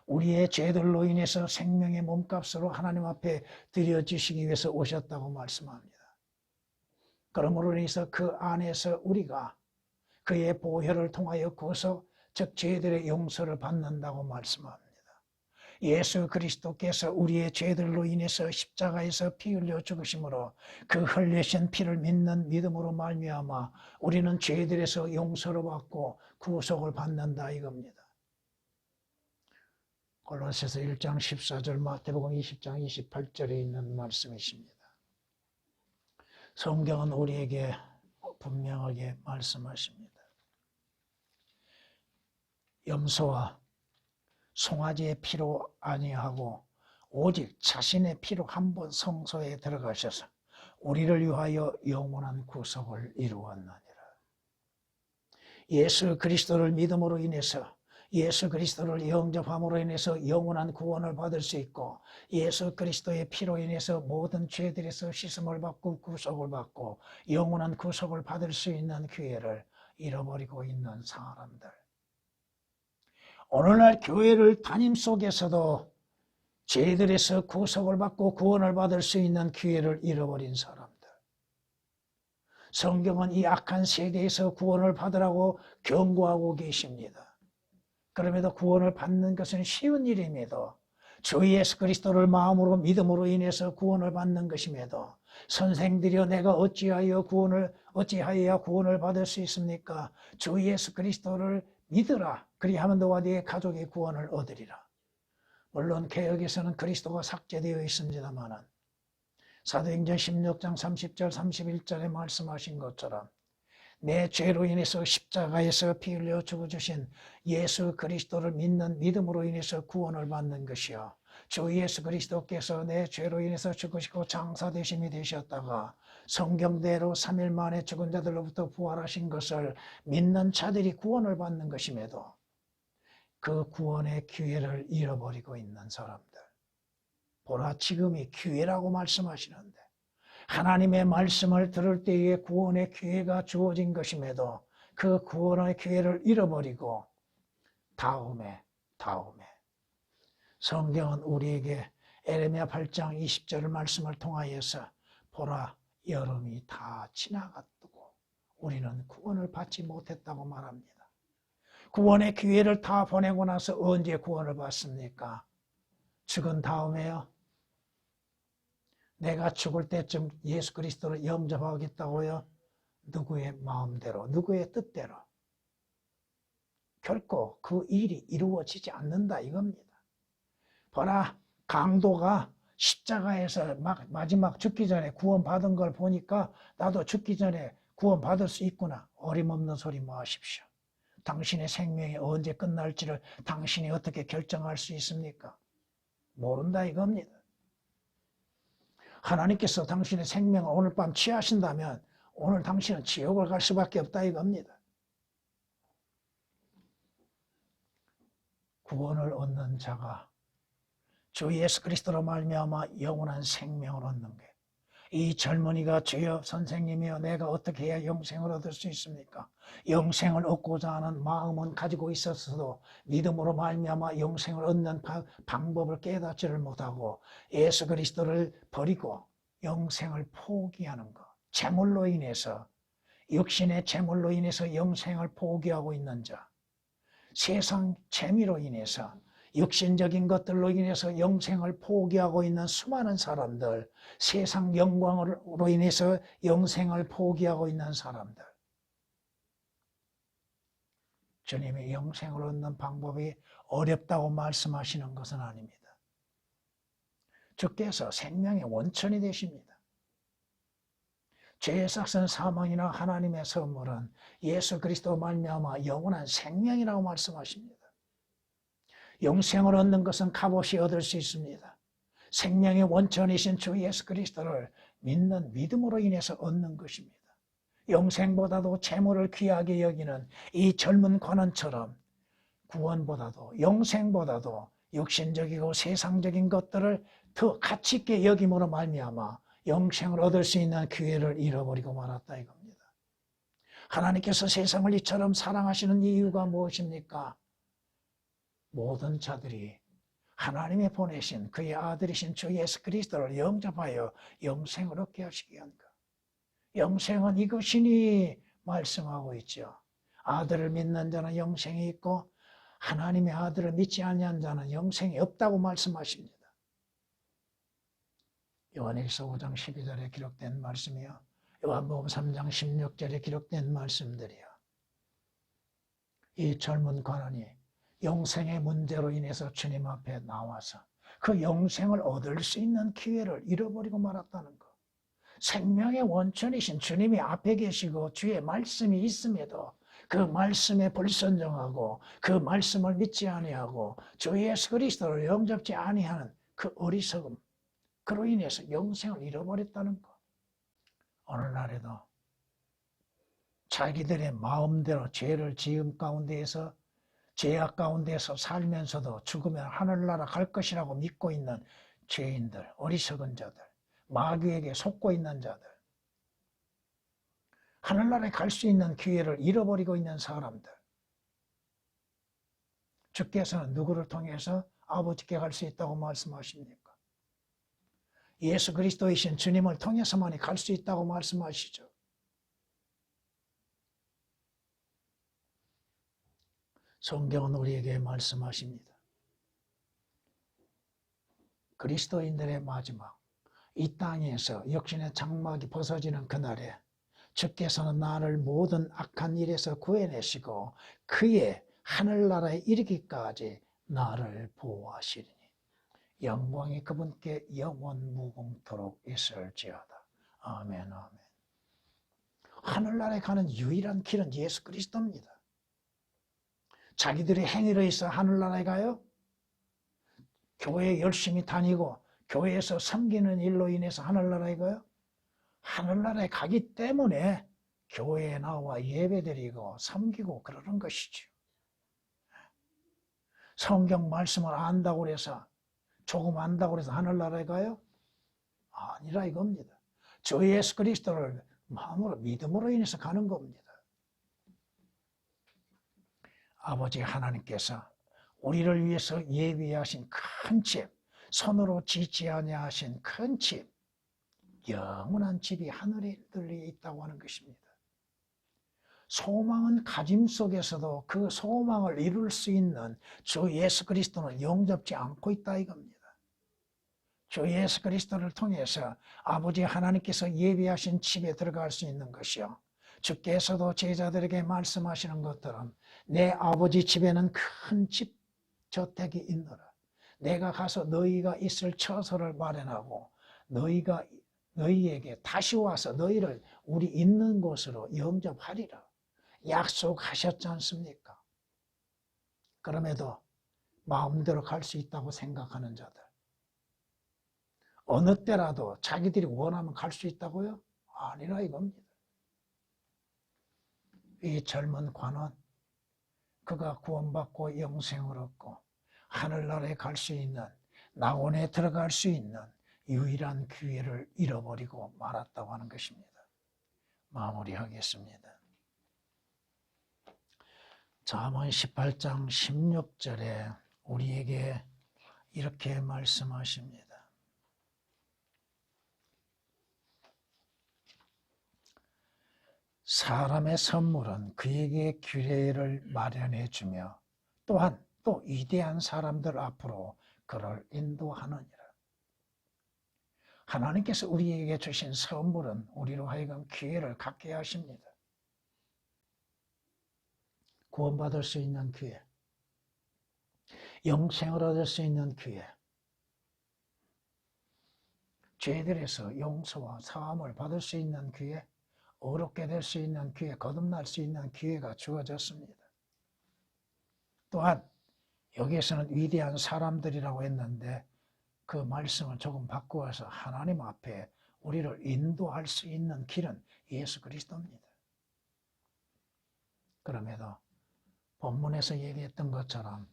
우리의 죄들로 인해서 생명의 몸값으로 하나님 앞에 드려지시기 위해서 오셨다고 말씀합니다. 그러므로 인해서 그 안에서 우리가 그의 보혈을 통하여 구속, 즉 죄들의 용서를 받는다고 말씀합니다. 예수 그리스도께서 우리의 죄들로 인해서 십자가에서 피 흘려 죽으심으로 그 흘리신 피를 믿는 믿음으로 말미암아 우리는 죄들에서 용서를 받고 구속을 받는다 이겁니다. 골로새서 1장 14절, 마태복음 20장 28절에 있는 말씀이십니다. 성경은 우리에게 분명하게 말씀하십니다. 염소와 송아지의 피로 아니하고 오직 자신의 피로 한 번 성소에 들어가셔서 우리를 위하여 영원한 구속을 이루었느니라. 예수 그리스도를 믿음으로 인해서, 예수 그리스도를 영접함으로 인해서 영원한 구원을 받을 수 있고, 예수 그리스도의 피로 인해서 모든 죄들에서 씻음을 받고 구속을 받고 영원한 구속을 받을 수 있는 기회를 잃어버리고 있는 사람들, 오늘날 교회를 다님 속에서도 죄들에서 구속을 받고 구원을 받을 수 있는 기회를 잃어버린 사람들, 성경은 이 악한 세대에서 구원을 받으라고 경고하고 계십니다. 그럼에도 구원을 받는 것은 쉬운 일임에도, 주 예수 그리스도를 마음으로 믿음으로 인해서 구원을 받는 것임에도, 선생들이여 내가 어찌하여야 구원을 받을 수 있습니까? 주 예수 그리스도를 믿으라. 그리하면 너와 네 가족의 구원을 얻으리라. 물론 개역에서는 그리스도가 삭제되어 있습니다마는 사도행전 16장 30절 31절에 말씀하신 것처럼 내 죄로 인해서 십자가에서 피 흘려 죽어주신 예수 그리스도를 믿는 믿음으로 인해서 구원을 받는 것이요, 주 예수 그리스도께서 내 죄로 인해서 죽으시고 장사되심이 되셨다가 성경대로 3일 만에 죽은 자들로부터 부활하신 것을 믿는 자들이 구원을 받는 것임에도 그 구원의 기회를 잃어버리고 있는 사람들, 보라 지금이 기회라고 말씀하시는데 하나님의 말씀을 들을 때에 구원의 기회가 주어진 것임에도 그 구원의 기회를 잃어버리고 다음에 성경은 우리에게 에레미야 8장 20절 말씀을 통하여서 보라 여름이 다 지나갔고 우리는 구원을 받지 못했다고 말합니다. 구원의 기회를 다 보내고 나서 언제 구원을 받습니까? 죽은 다음에요. 내가 죽을 때쯤 예수 그리스도를 영접하겠다고요? 누구의 마음대로, 누구의 뜻대로. 결코 그 일이 이루어지지 않는다 이겁니다. 보라, 강도가 십자가에서 마지막 죽기 전에 구원받은 걸 보니까 나도 죽기 전에 구원받을 수 있구나. 어림없는 소리 마십시오. 당신의 생명이 언제 끝날지를 당신이 어떻게 결정할 수 있습니까? 모른다 이겁니다. 하나님께서 당신의 생명을 오늘 밤 취하신다면 오늘 당신은 지옥을 갈 수밖에 없다 이겁니다. 구원을 얻는 자가 주 예수 그리스도로 말미암아 영원한 생명을 얻는 게, 이 젊은이가 주여 선생님이여 내가 어떻게 해야 영생을 얻을 수 있습니까? 영생을 얻고자 하는 마음은 가지고 있었어도 믿음으로 말미암아 영생을 얻는 방법을 깨닫지를 못하고 예수 그리스도를 버리고 영생을 포기하는 것. 재물로 인해서, 육신의 재물로 인해서 영생을 포기하고 있는 자, 세상 재미로 인해서, 육신적인 것들로 인해서 영생을 포기하고 있는 수많은 사람들, 세상 영광으로 인해서 영생을 포기하고 있는 사람들. 주님이 영생을 얻는 방법이 어렵다고 말씀하시는 것은 아닙니다. 주께서 생명의 원천이 되십니다. 죄의 삭은 사망이나 하나님의 선물은 예수 그리스도 말미암아 영원한 생명이라고 말씀하십니다. 영생을 얻는 것은 값없이 얻을 수 있습니다. 생명의 원천이신 주 예수 그리스도를 믿는 믿음으로 인해서 얻는 것입니다. 영생보다도 재물을 귀하게 여기는 이 젊은 관원처럼 구원보다도 영생보다도 육신적이고 세상적인 것들을 더 가치 있게 여김으로 말미암아 영생을 얻을 수 있는 기회를 잃어버리고 말았다 이겁니다. 하나님께서 세상을 이처럼 사랑하시는 이유가 무엇입니까? 모든 자들이 하나님이 보내신 그의 아들이신 주 예수 그리스도를 영접하여 영생을 얻게 하시기 위함이다. 영생은 이것이니 말씀하고 있죠. 아들을 믿는 자는 영생이 있고 하나님의 아들을 믿지 아니한 자는 영생이 없다고 말씀하십니다. 요한일서 5장 12절에 기록된 말씀이요, 요한복음 3장 16절에 기록된 말씀들이요. 이 젊은 관원이 영생의 문제로 인해서 주님 앞에 나와서 그 영생을 얻을 수 있는 기회를 잃어버리고 말았다는 것. 생명의 원천이신 주님이 앞에 계시고 주의 말씀이 있음에도 그 말씀에 불순종하고 그 말씀을 믿지 아니하고 주 예수 그리스도를 영접지 아니하는 그 어리석음, 그로 인해서 영생을 잃어버렸다는 것. 오늘날에도 자기들의 마음대로 죄를 지음 가운데에서 죄악 가운데서 살면서도 죽으면 하늘나라 갈 것이라고 믿고 있는 죄인들, 어리석은 자들, 마귀에게 속고 있는 자들, 하늘나라에 갈 수 있는 기회를 잃어버리고 있는 사람들. 주께서는 누구를 통해서 아버지께 갈 수 있다고 말씀하십니까? 예수 그리스도이신 주님을 통해서만이 갈 수 있다고 말씀하시죠. 성경은 우리에게 말씀하십니다. 그리스도인들의 마지막, 이 땅에서 역신의 장막이 벗어지는 그날에 주께서는 나를 모든 악한 일에서 구해내시고 그의 하늘나라에 이르기까지 나를 보호하시리니 영광이 그분께 영원 무궁토록 있을지어다. 아멘, 아멘. 하늘나라에 가는 유일한 길은 예수 그리스도입니다. 자기들의 행위로 있어 하늘나라에 가요? 교회 열심히 다니고 교회에서 섬기는 일로 인해서 하늘나라에 가요? 하늘나라에 가기 때문에 교회에 나와 예배드리고 섬기고 그러는 것이죠. 성경 말씀을 안다고 해서, 조금 안다고 해서 하늘나라에 가요? 아니라 이겁니다. 주 예수 그리스도를 마음으로 믿음으로 인해서 가는 겁니다. 아버지 하나님께서 우리를 위해서 예비하신 큰 집, 손으로 짓지 아니하신 큰 집, 영원한 집이 하늘에 들려 있다고 하는 것입니다. 소망은 가짐 속에서도 그 소망을 이룰 수 있는 주 예수 그리스도는 영접지 않고 있다 이겁니다. 주 예수 그리스도를 통해서 아버지 하나님께서 예비하신 집에 들어갈 수 있는 것이요, 주께서도 제자들에게 말씀하시는 것처럼 내 아버지 집에는 큰 집 저택이 있노라. 내가 가서 너희가 있을 처소를 마련하고 너희에게 다시 와서 너희를 우리 있는 곳으로 영접하리라 약속하셨지 않습니까? 그럼에도 마음대로 갈 수 있다고 생각하는 자들, 어느 때라도 자기들이 원하면 갈 수 있다고요? 아니라 이겁니다. 이 젊은 관원, 그가 구원받고 영생을 얻고 하늘나라에 갈 수 있는, 낙원에 들어갈 수 있는 유일한 기회를 잃어버리고 말았다고 하는 것입니다. 마무리하겠습니다. 잠언 18장 16절에 우리에게 이렇게 말씀하십니다. 사람의 선물은 그에게 기회를 마련해 주며 또한 또 위대한 사람들 앞으로 그를 인도하느니라. 하나님께서 우리에게 주신 선물은 우리로 하여금 기회를 갖게 하십니다. 구원받을 수 있는 기회, 영생을 얻을 수 있는 기회, 죄들에서 용서와 사함을 받을 수 있는 기회, 어렵게 될 수 있는 기회, 거듭날 수 있는 기회가 주어졌습니다. 또한 여기에서는 위대한 사람들이라고 했는데 그 말씀을 조금 바꾸어서 하나님 앞에 우리를 인도할 수 있는 길은 예수 그리스도입니다. 그럼에도 본문에서 얘기했던 것처럼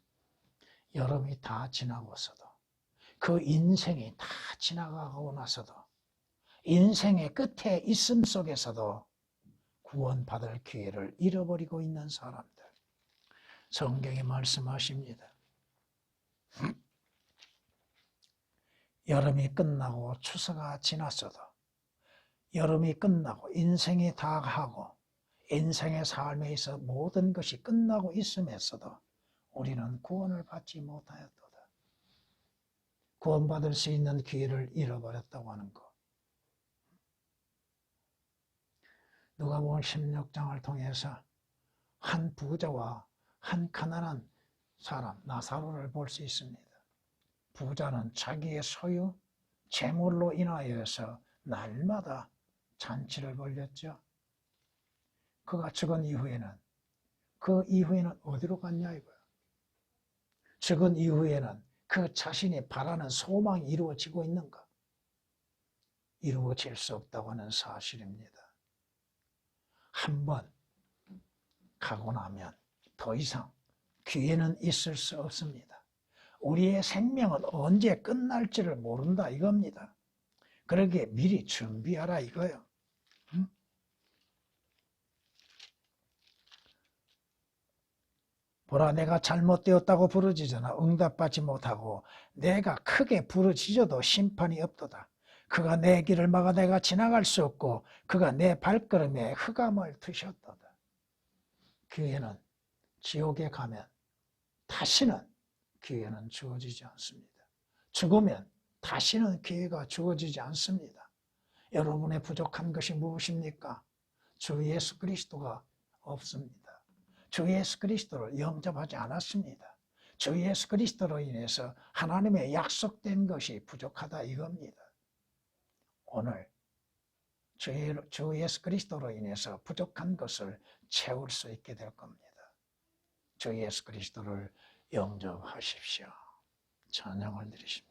여름이 다 지나고서도 그 인생이 다 지나가고 나서도 인생의 끝에 있음 속에서도 구원받을 기회를 잃어버리고 있는 사람들, 성경이 말씀하십니다. 여름이 끝나고 추수가 지났어도, 여름이 끝나고 인생이 다 하고 인생의 삶에 있어 모든 것이 끝나고 있음에서도 우리는 구원을 받지 못하였도다. 구원받을 수 있는 기회를 잃어버렸다고 하는 것. 누가복음 16장을 통해서 한 부자와 한 가난한 사람 나사로를 볼 수 있습니다. 부자는 자기의 소유, 재물로 인하여서 날마다 잔치를 벌였죠. 그가 죽은 이후에는 어디로 갔냐 이거야. 죽은 이후에는 그 자신이 바라는 소망이 이루어지고 있는가? 이루어질 수 없다고 하는 사실입니다. 한번 가고 나면 더 이상 기회는 있을 수 없습니다. 우리의 생명은 언제 끝날지를 모른다 이겁니다. 그러기에 미리 준비하라 이거예요. 응? 보라 내가 잘못되었다고 부르짖으나 응답받지 못하고 내가 크게 부르짖어도 심판이 없도다. 그가 내 길을 막아 내가 지나갈 수 없고 그가 내 발걸음에 흑암을 트셨도다. 기회는 지옥에 가면 다시는 기회는 주어지지 않습니다. 죽으면 다시는 기회가 주어지지 않습니다. 여러분의 부족한 것이 무엇입니까? 주 예수 그리스도가 없습니다. 주 예수 그리스도를 영접하지 않았습니다. 주 예수 그리스도로 인해서 하나님의 약속된 것이 부족하다 이겁니다. 오늘 주 예수 그리스도로 인해서 부족한 것을 채울 수 있게 될 겁니다. 주 예수 그리스도를 영접하십시오. 찬양을 드리십니다.